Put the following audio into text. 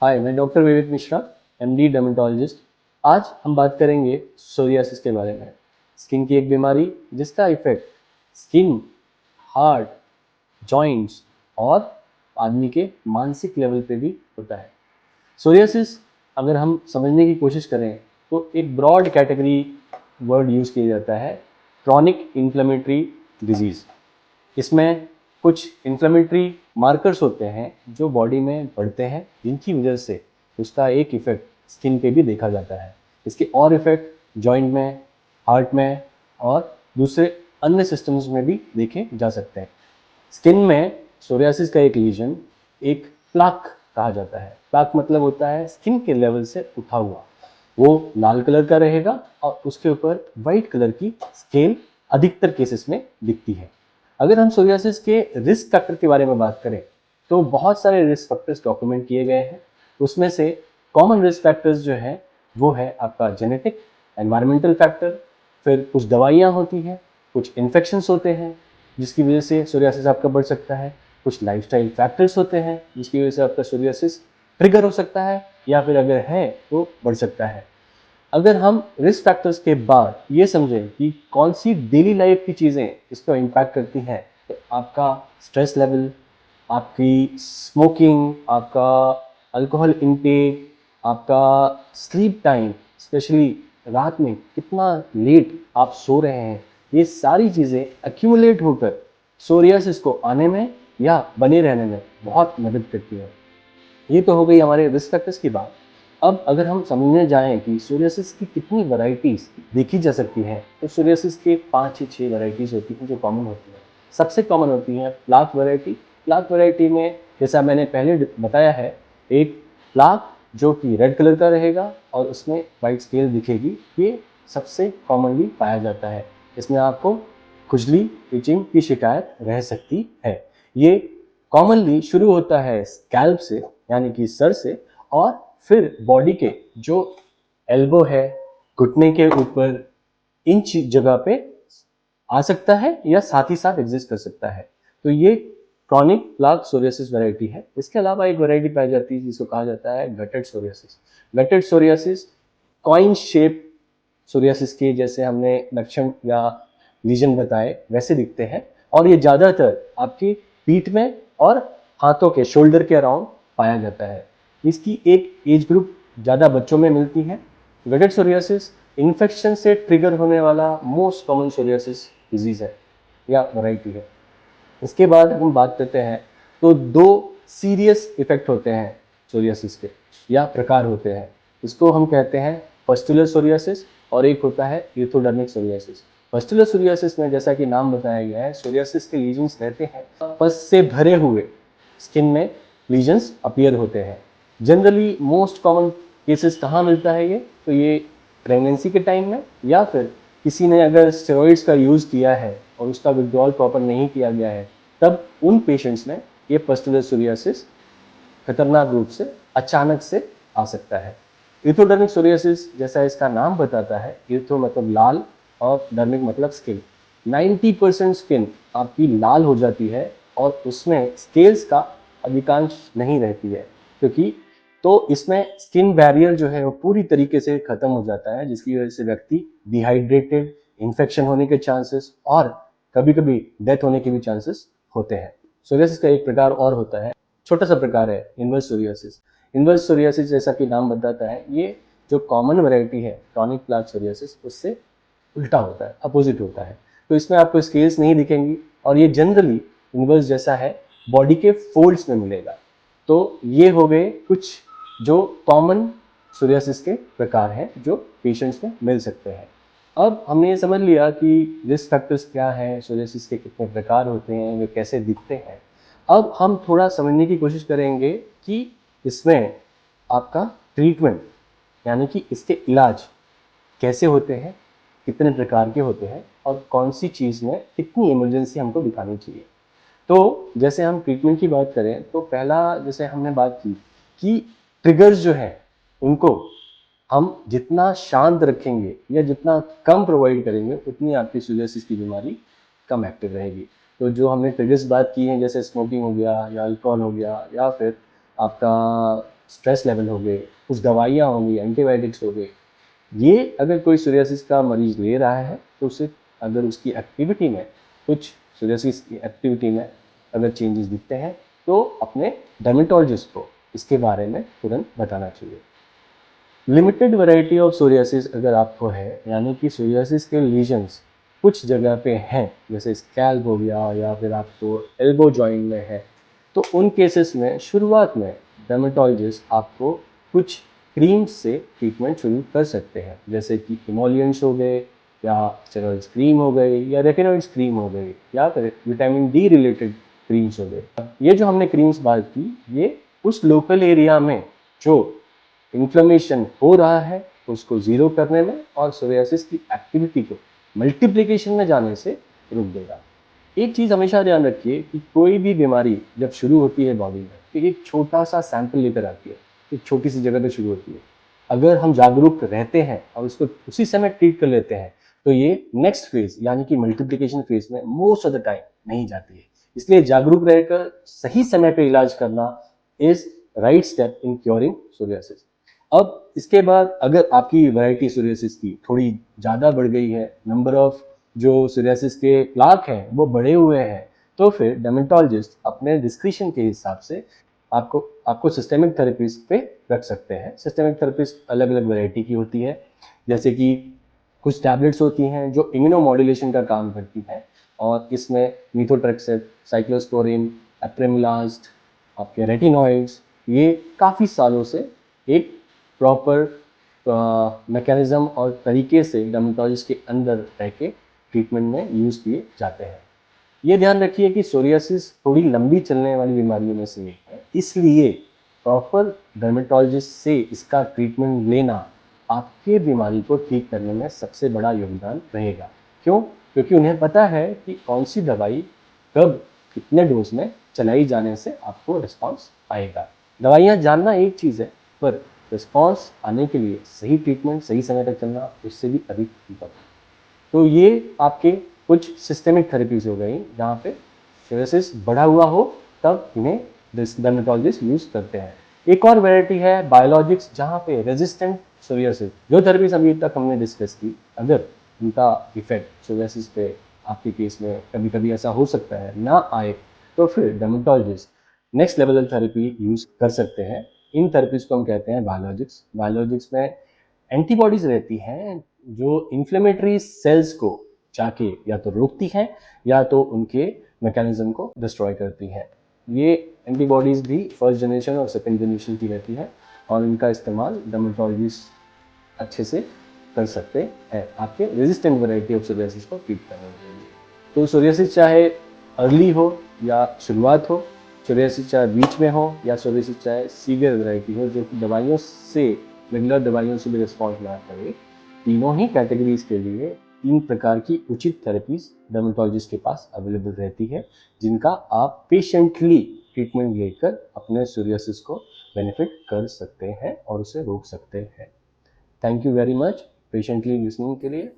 हाय, मैं डॉक्टर विवेक Mishra, MD dermatologist. आज हम बात करेंगे सोरियासिस के बारे में। स्किन की एक बीमारी जिसका इफेक्ट स्किन, हार्ट, जॉइंट्स और आदमी के मानसिक लेवल पे भी होता है। सोरियासिस अगर हम समझने की कोशिश करें तो एक ब्रॉड कैटेगरी वर्ड यूज़ किया जाता है, क्रॉनिक इन्फ्लेमेटरी डिजीज़। इसमें कुछ इन्फ्लेमेटरी मार्कर्स होते हैं जो बॉडी में बढ़ते हैं, जिनकी वजह से उसका एक इफेक्ट स्किन पे भी देखा जाता है। इसके और इफेक्ट जॉइंट में, हार्ट में और दूसरे अन्य सिस्टम्स में भी देखे जा सकते हैं। स्किन में सोरियासिस का एक लीजन एक प्लाक कहा जाता है। प्लाक मतलब होता है स्किन के लेवल से उठा हुआ। वो लाल कलर का रहेगा और उसके ऊपर वाइट कलर की स्केल अधिकतर केसेस में दिखती है। अगर हम सोरियासिस के रिस्क फैक्टर के बारे में बात करें तो बहुत सारे रिस्क फैक्टर्स डॉक्यूमेंट किए गए हैं। उसमें से कॉमन रिस्क फैक्टर्स जो है वो है आपका जेनेटिक, एनवायरमेंटल फैक्टर, फिर कुछ दवाइयाँ होती हैं, कुछ इन्फेक्शंस होते हैं जिसकी वजह से सोरियासिस आपका बढ़ सकता है, कुछ लाइफस्टाइल फैक्टर्स होते हैं जिसकी वजह से आपका सोरियासिस ट्रिगर हो सकता है या फिर अगर है तो बढ़ सकता है। अगर हम रिस्क फैक्टर्स के बाद ये समझें कि कौन सी डेली लाइफ की चीज़ें इसको इम्पैक्ट करती हैं, तो आपका स्ट्रेस लेवल, आपकी स्मोकिंग, आपका अल्कोहल इनटेक, आपका स्लीप टाइम, स्पेशली रात में कितना लेट आप सो रहे हैं, ये सारी चीज़ें एक्यूमुलेट होकर सोरियासिस को आने में या बने रहने में बहुत मदद करती है। ये तो हो गई हमारे रिस्क फैक्टर्स की बात। अब अगर हम समझने जाएं कि सोरियासिस की कितनी वैरायटीज देखी जा सकती है, तो सोरियासिस के 5 से 6 वैरायटीज होती हैं जो कॉमन होती हैं। सबसे कॉमन होती है प्लाक वैरायटी। प्लाक वैरायटी में जैसा मैंने पहले बताया है, एक प्लाक जो कि रेड कलर का रहेगा और उसमें वाइट स्केल दिखेगी, ये सबसे कॉमनली पाया जाता है। इसमें आपको खुजली, इचिंग की शिकायत रह सकती है। ये कॉमनली शुरू होता है स्कैल्प से, यानी कि सर से, और फिर बॉडी के जो एल्बो है, घुटने के ऊपर, इन जगह पे आ सकता है या साथ ही साथ एग्जिस्ट कर सकता है। तो ये क्रॉनिक प्लाक सोरियासिस वैरायटी है। इसके अलावा एक वैरायटी पाई जाती है जिसको कहा जाता है gated psoriasis. Gated psoriasis coin shape psoriasis के जैसे हमने लक्षण या लीजन बताए वैसे दिखते हैं, और ये ज़्यादातर आपकी पीठ में और हाथों के शोल्डर के अराउंड पाया जाता है। इसकी एक एज ग्रुप ज़्यादा बच्चों में मिलती है। गटेड सोरियासिस इन्फेक्शन से ट्रिगर होने वाला मोस्ट कॉमन सोरियासिस डिजीज़ है या वैरायटी है। इसके बाद हम बात करते हैं तो दो सीरियस इफेक्ट होते हैं सोरियासिस के या प्रकार होते हैं। इसको हम कहते हैं पस्टुलर सोरियासिस और एक होता है यूथोडर्मिक सोरियासिस। पस्टुलर सोरियासिस में जैसा कि नाम बताया गया है, सोरियासिस के लीजन्स रहते हैं, पस से भरे हुए स्किन में लीजन्स अपीयर होते हैं। जनरली मोस्ट कॉमन केसेस कहाँ मिलता है ये, तो ये प्रेगनेंसी के टाइम में, या फिर किसी ने अगर स्टेरॉइड्स का यूज़ किया है और उसका विड्रॉल प्रॉपर नहीं किया गया है, तब उन पेशेंट्स में ये पस्टुलर सोरियासिस खतरनाक रूप से अचानक से आ सकता है। इर्थोडर्मिक सोरियासिस जैसा इसका नाम बताता है, इर्थो मतलब लाल और डर्मिक मतलब स्किन। 90% स्किन आपकी लाल हो जाती है और उसमें स्केल्स का अधिकांश नहीं रहती है, क्योंकि तो इसमें स्किन बैरियर जो है वो पूरी तरीके से खत्म हो जाता है, जिसकी वजह से व्यक्ति डिहाइड्रेटेड, इन्फेक्शन होने के चांसेस और कभी कभी डेथ होने के भी चांसेस होते हैं। सोरियासिस का एक प्रकार और होता है, छोटा सा प्रकार है इनवर्स सोरियासिस। इनवर्स सोरियासिस जैसा कि नाम बताता है, ये जो कॉमन वैरायटी है क्रॉनिक प्लाक सोरियासिस, उससे उल्टा होता है, अपोजिट होता है। तो इसमें आपको स्केल्स नहीं दिखेंगी और ये जनरली इनवर्स जैसा है, बॉडी के फोल्ड्स में मिलेगा। तो ये हो गए कुछ जो कॉमन सोरियासिस के प्रकार हैं जो पेशेंट्स में मिल सकते हैं। अब हमने ये समझ लिया कि रिस्क फैक्टर्स क्या है, सोरियासिस के कितने प्रकार होते हैं, वे कैसे दिखते हैं। अब हम थोड़ा समझने की कोशिश करेंगे कि इसमें आपका ट्रीटमेंट, यानी कि इसके इलाज कैसे होते हैं, कितने प्रकार के होते हैं और कौन सी चीज़ में कितनी इमरजेंसी हमको दिखानी चाहिए। तो जैसे हम ट्रीटमेंट की बात करें तो पहला जैसे हमने बात की कि ट्रिगर्स जो है उनको हम जितना शांत रखेंगे या जितना कम प्रोवाइड करेंगे, उतनी आपकी सोरियासिस की बीमारी कम एक्टिव रहेगी। तो जो हमने ट्रिगर्स बात की हैं, जैसे स्मोकिंग हो गया या अल्कोहल हो गया या फिर आपका स्ट्रेस लेवल हो गए, कुछ दवाइयाँ होंगी, एंटीबायोटिक्स हो गए, ये अगर कोई सोरियासिस का मरीज ले रहा है तो उसे अगर उसकी एक्टिविटी में कुछ सोरियासिस की एक्टिविटी में अगर चेंजेस दिखते हैं तो अपने डर्मेटोलॉजिस्ट को इसके बारे में तुरंत बताना चाहिए। लिमिटेड वैरायटी ऑफ सोरियासिस अगर आपको है, यानी कि सोरियासिस के लीजन्स कुछ जगह पे हैं, जैसे स्कैल्प हो गया या फिर आपको एल्बो जॉइंट में है, तो उन केसेस में शुरुआत में डर्मेटोलॉजिस्ट आपको कुछ क्रीम्स से ट्रीटमेंट शुरू कर सकते हैं, जैसे कि इमोलियंट्स हो गए या स्टेरॉइड्स क्रीम हो गई या रेटिनॉइड्स क्रीम हो गई या फिर विटामिन डी रिलेटेड क्रीम्स हो गए। ये जो हमने क्रीम्स बात की, ये उस लोकल एरिया में जो इन्फ्लेमेशन हो रहा है उसको ज़ीरो करने में और सोरियासिस की एक्टिविटी को मल्टीप्लिकेशन में जाने से रोक देगा। एक चीज़ हमेशा ध्यान रखिए कि कोई भी बीमारी जब शुरू होती है बॉडी में तो एक छोटा सा सैंपल लेकर आती है, एक छोटी सी जगह पे शुरू होती है। अगर हम जागरूक रहते हैं और उसको उसी समय ट्रीट कर लेते हैं तो ये नेक्स्ट फेज यानी कि मल्टीप्लिकेशन फेज में मोस्ट ऑफ द टाइम नहीं जाती है। इसलिए जागरूक रहकर सही समय पे इलाज करना is right step in curing psoriasis. अब इसके बाद अगर आपकी वैरायटी सोरियासिस की थोड़ी ज़्यादा बढ़ गई है, नंबर ऑफ जो सोरियासिस के प्लाक हैं वो बढ़े हुए हैं, तो फिर डर्मेटोलॉजिस्ट अपने डिस्क्रिप्शन के हिसाब से आपको आपको सिस्टेमिक थेरेपीज पे रख सकते हैं। सिस्टेमिक थेरेपीज अलग अलग वैरायटी की होती है, जैसे कि कुछ टैबलेट्स होती हैं जो इम्यूनोमॉड्यूलेशन का काम करती हैं और इसमें मीथोट्रेक्सेट, साइक्लोस्पोरिन, एप्रेमिलास्ट, आपके रेटिनॉइड्स, ये काफ़ी सालों से एक प्रॉपर मैकेनिज्म और तरीके से डर्मेटोलॉजिस्ट के अंदर रह के ट्रीटमेंट में यूज़ किए जाते हैं। ये ध्यान रखिए कि सोरियासिस थोड़ी लंबी चलने वाली बीमारियों में से एक है, इसलिए प्रॉपर डर्मेटोलॉजिस्ट से इसका ट्रीटमेंट लेना आपके बीमारी को ठीक करने में सबसे बड़ा योगदान रहेगा। क्यों? क्योंकि उन्हें पता है कि कौन सी दवाई कब कितने डोज में चलाई जाने से आपको रिस्पॉन्स आएगा। दवाइयाँ जानना एक चीज़ है, पर रिस्पॉन्स आने के लिए सही ट्रीटमेंट सही समय तक चलना उससे भी अधिक इम्पोर्टेंट। तो ये आपके कुछ सिस्टेमिक थेरेपीज हो गई जहाँ पे सोरियासिस बढ़ा हुआ हो तब इन्हें डर्मेटोलॉजिस्ट यूज करते हैं। एक और वैरायटी है बायोलॉजिक्स, जहाँ पे रेजिस्टेंट सोरियासिस, जो थेरेपीज अभी तक हमने डिस्कस की, अगर उनका इफेक्ट सोरियासिस पे आपके केस में कभी कभी ऐसा हो सकता है ना आए, तो फिर dermatologist next level therapy use कर सकते हैं। इन थेरेपीज को हम कहते हैं बायोलॉजिक्स। बायोलॉजिक्स में एंटीबॉडीज रहती हैं जो इन्फ्लेमेटरी सेल्स को जाके या तो रोकती हैं या तो उनके मैकेनिज्म को डिस्ट्रॉय करती हैं। ये एंटीबॉडीज भी फर्स्ट जनरेशन और सेकेंड जनरेशन की रहती है और इनका इस्तेमाल डर्मेटोलॉजिस्ट अच्छे से कर सकते हैं आपके रेजिस्टेंट वैरायटी ऑफ सोरियासिस को ट्रीट करने के लिए। तो सोरियासिस चाहे अर्ली हो या शुरुआत हो, सोरियासिस चाहे बीच में हो या सोरियासिस चाहे सीवियर वैरायटी हो जो दवाइयों से रेगुलर दवाइयों से भी रिस्पॉन्स ना करे, तीनों ही कैटेगरीज के लिए 3 प्रकार की उचित थेरेपीज डर्मेटोलॉजिस्ट के पास अवेलेबल रहती है, जिनका आप पेशेंटली ट्रीटमेंट लेकर अपने सोरियासिस को बेनिफिट कर सकते हैं और उसे रोक सकते हैं। Thank you very much patiently listening के लिए।